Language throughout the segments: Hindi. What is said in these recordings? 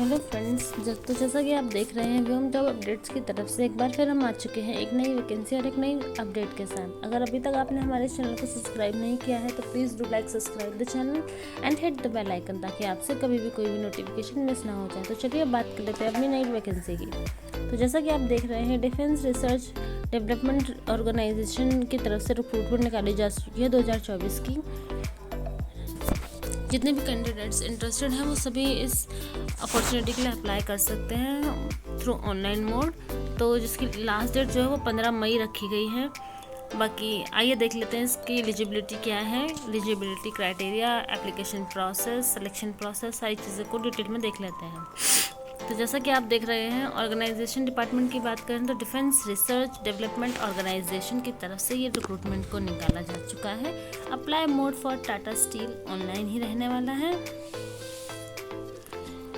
हेलो फ्रेंड्स, जैसा कि आप देख रहे हैं व्योम जॉब अपडेट्स की तरफ से एक बार फिर हम आ चुके हैं एक नई वैकेंसी और एक नई अपडेट के साथ। अगर अभी तक आपने हमारे चैनल को सब्सक्राइब नहीं किया है तो please do like subscribe the channel and hit the bell icon ताकि आपसे कभी भी कोई भी नोटिफिकेशन मिस ना हो जाए। तो चलिए अब बात कर लेते हैं अपनी नई वैकेंसी की। तो जैसा कि आप देख रहे हैं, डिफेंस रिसर्च डेवलपमेंट ऑर्गेनाइजेशन की तरफ से रिक्रूटमेंट निकाली जा चुकी है 2024 की। जितने भी कैंडिडेट्स इंटरेस्टेड हैं वो सभी इस अपॉर्चुनिटी के लिए अप्लाई कर सकते हैं थ्रू ऑनलाइन मोड। तो जिसकी लास्ट डेट जो है वो 15 मई रखी गई है। बाकी आइए देख लेते हैं इसकी एलिजिबिलिटी क्या है, eligibility criteria, application process, selection process, सारी चीज़ों को डिटेल में देख लेते हैं। तो जैसा कि आप देख रहे हैं, ऑर्गेनाइजेशन डिपार्टमेंट की बात करें तो डिफेंस रिसर्च डेवलपमेंट ऑर्गेनाइजेशन की तरफ से ये रिक्रूटमेंट को निकाला जा चुका है। Apply mode for Tata Steel online ही रहने वाला है।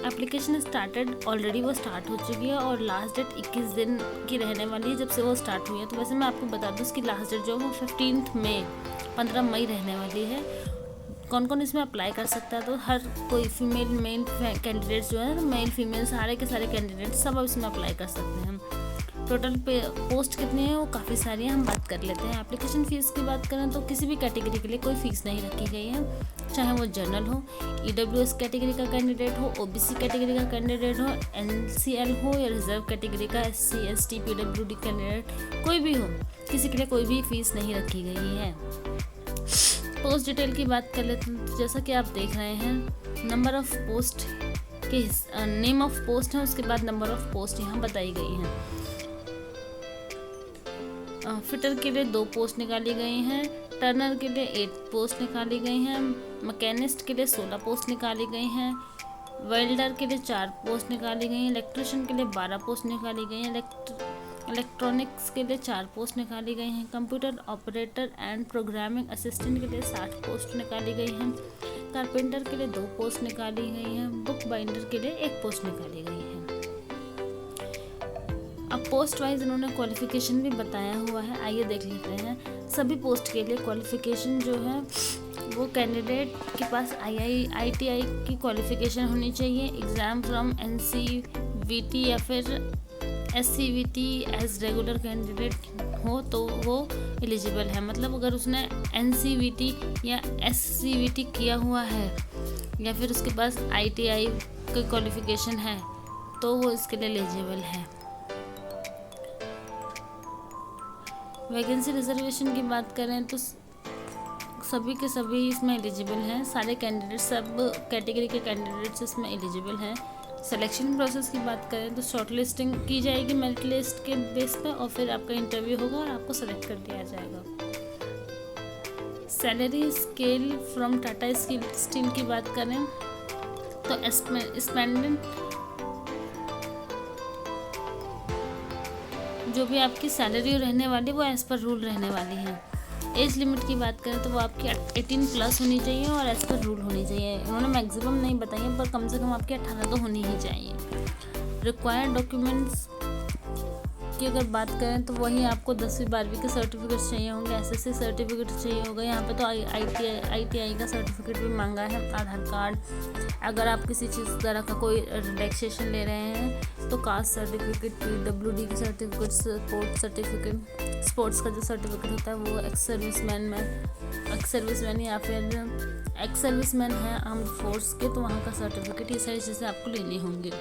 एप्लीकेशन स्टार्टेड ऑलरेडी वो स्टार्ट हो चुकी है और लास्ट डेट 21 दिन की रहने वाली है जब से वो स्टार्ट हुई है। तो वैसे मैं आपको बता दूँ इसकी लास्ट डेट जो है वो 15 मई रहने वाली है। कौन कौन इसमें अप्लाई कर सकता है, तो हर कोई फीमेल मेल कैंडिडेट्स जो है, मेल फीमेल सारे के सारे कैंडिडेट्स सब इसमें अप्लाई कर सकते हैं। टोटल पोस्ट कितनी है वो काफ़ी सारी है, हम बात कर लेते हैं। एप्लीकेशन फ़ीस की बात करें तो किसी भी कैटेगरी के लिए कोई फ़ीस नहीं रखी गई है, चाहे वो जनरल हो, EWS कैटेगरी का कैंडिडेट हो, OBC कैटेगरी का कैंडिडेट हो, NCL हो या रिजर्व कैटेगरी का SC ST PWD कैंडिडेट कोई भी हो, किसी के लिए कोई भी फ़ीस नहीं रखी गई है। पोस्ट डिटेल की बात कर लेते हैं। तो जैसा कि आप देख रहे हैं, नंबर ऑफ़ पोस्ट के नेम ऑफ पोस्ट है, उसके बाद नंबर ऑफ़ पोस्ट यहाँ बताई गई हैं। फिटर के लिए 2 पोस्ट निकाली गई हैं, टर्नर के लिए 8 पोस्ट निकाली गई हैं, मैकेनिस्ट के लिए 16 पोस्ट निकाली गई हैं, वेल्डर के लिए 4 पोस्ट निकाली गई हैं, इलेक्ट्रिशियन के लिए 12 पोस्ट निकाली गई हैं, इलेक्ट्रॉनिक्स के लिए 4 पोस्ट निकाली गई हैं, computer operator and programming assistant के लिए 60 पोस्ट निकाली गई हैं, कारपेंटर के लिए 2 पोस्ट निकाली गई हैं, बुक बाइंडर के लिए 1 पोस्ट निकाली गई है। अब पोस्ट वाइज इन्होंने क्वालिफिकेशन भी बताया हुआ है, आइए देख लेते हैं। सभी पोस्ट के लिए क्वालिफिकेशन जो है वो कैंडिडेट के पास IITI की क्वालिफिकेशन होनी चाहिए, एग्ज़ाम फ्रॉम NCVT या फिर SCVT एज रेगुलर कैंडिडेट हो तो वो एलिजिबल है। मतलब अगर उसने NCVT या SCVT किया हुआ है या फिर उसके पास ITI की क्वालिफिकेशन है तो वो इसके लिए एलिजिबल है। वैकेंसी रिजर्वेशन की बात करें तो सभी के सभी इसमें एलिजिबल हैं, सारे कैंडिडेट सब कैटेगरी के कैंडिडेट्स इसमें एलिजिबल हैं। सिलेक्शन प्रोसेस की बात करें तो शॉर्ट लिस्टिंग की जाएगी मेरिट लिस्ट के बेस पे और फिर आपका इंटरव्यू होगा और आपको सेलेक्ट कर दिया जाएगा। Salary scale from Tata steel की बात करें तो स्पेंडेंट जो भी आपकी सैलरी रहने वाली वो एज़ पर रूल रहने वाली है। एज लिमिट की बात करें तो वो आपकी 18+ होनी चाहिए और एज़ पर रूल होनी चाहिए। उन्होंने मैक्सिमम नहीं बताई पर कम से कम आपकी 18 तो होनी ही चाहिए। रिक्वायर्ड डॉक्यूमेंट्स की अगर बात करें तो वही आपको 10वीं 12वीं के सर्टिफिकेट चाहिए होंगे, SSC सर्टिफिकेट चाहिए होगा। यहाँ पे तो ITI का सर्टिफिकेट भी मांगा है, आधार कार्ड। अगर आप किसी चीज़ तरह का कोई रिलैक्सेशन ले रहे हैं तो कास्ट सर्टिफिकेट, PWD की सर्टिफिकेट, स्पोर्ट्स का जो सर्टिफिकेट होता है वो एक्स सर्विसमैन या फिर एक्स सर्विसमैन है आर्म्ड फोर्स के, तो वहाँ का सर्टिफिकेट, ये सारी चीज़ें आपको लेनी होंगी।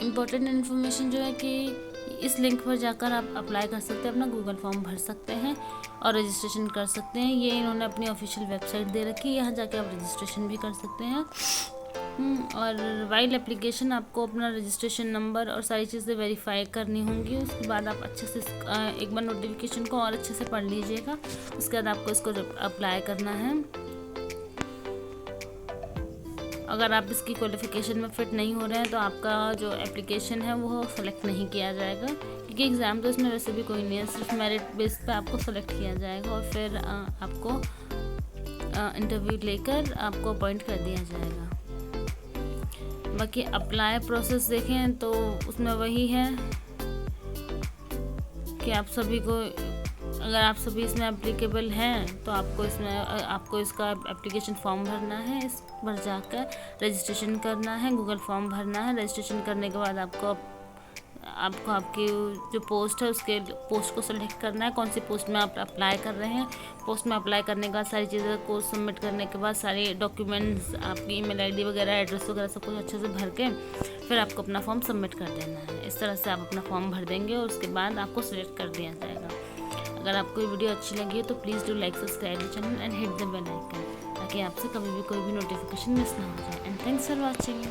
इम्पोर्टेंट इन्फॉर्मेशन जो है कि इस लिंक पर जाकर आप अप्लाई कर सकते हैं, अपना गूगल फॉर्म भर सकते हैं और रजिस्ट्रेशन कर सकते हैं। ये इन्होंने अपनी ऑफिशियल वेबसाइट दे रखी है, यहाँ जाके आप रजिस्ट्रेशन भी कर सकते हैं। और वाइल एप्लीकेशन आपको अपना रजिस्ट्रेशन नंबर और सारी चीज़ें वेरीफाई करनी होंगी। उसके बाद आप अच्छे से एक बार नोटिफिकेशन को और अच्छे से पढ़ लीजिएगा, उसके बाद आपको इसको अप्लाई करना है। अगर आप इसकी क्वालिफ़िकेशन में फ़िट नहीं हो रहे हैं तो आपका जो एप्लीकेशन है वो सेलेक्ट नहीं किया जाएगा, क्योंकि एग्ज़ाम तो इसमें वैसे भी कोई नहीं है, सिर्फ मेरिट बेस पे आपको सेलेक्ट किया जाएगा और फिर आपको इंटरव्यू लेकर आपको अपॉइंट कर दिया जाएगा। बाकी अप्लाई प्रोसेस देखें तो उसमें वही है कि आप सभी को अगर आप सभी इसमें एप्लीकेबल हैं तो आपको इसका एप्लीकेशन फॉर्म भरना है। इस पर जाकर रजिस्ट्रेशन करना है, गूगल फॉर्म भरना है। रजिस्ट्रेशन करने के बाद आपको आपकी जो पोस्ट है उसके पोस्ट को सेलेक्ट करना है, कौन सी पोस्ट में आप अप्लाई कर रहे हैं। पोस्ट में अप्लाई करने के बाद सारी चीज़ें को सबमिट करने के बाद सारे डॉक्यूमेंट्स, आपकी ईमेल आईडी वगैरह, एड्रेस वगैरह सब कुछ अच्छे से भर के फिर आपको अपना फॉर्म सबमिट कर देना है। इस तरह से आप अपना फॉर्म भर देंगे और उसके बाद आपको सिलेक्ट कर दिया जाएगा। अगर आपको ये वीडियो अच्छी लगी है तो please do like, subscribe the channel and hit the bell icon, ताकि आपसे कभी भी कोई भी नोटिफिकेशन मिस ना हो जाए। And thanks for watching.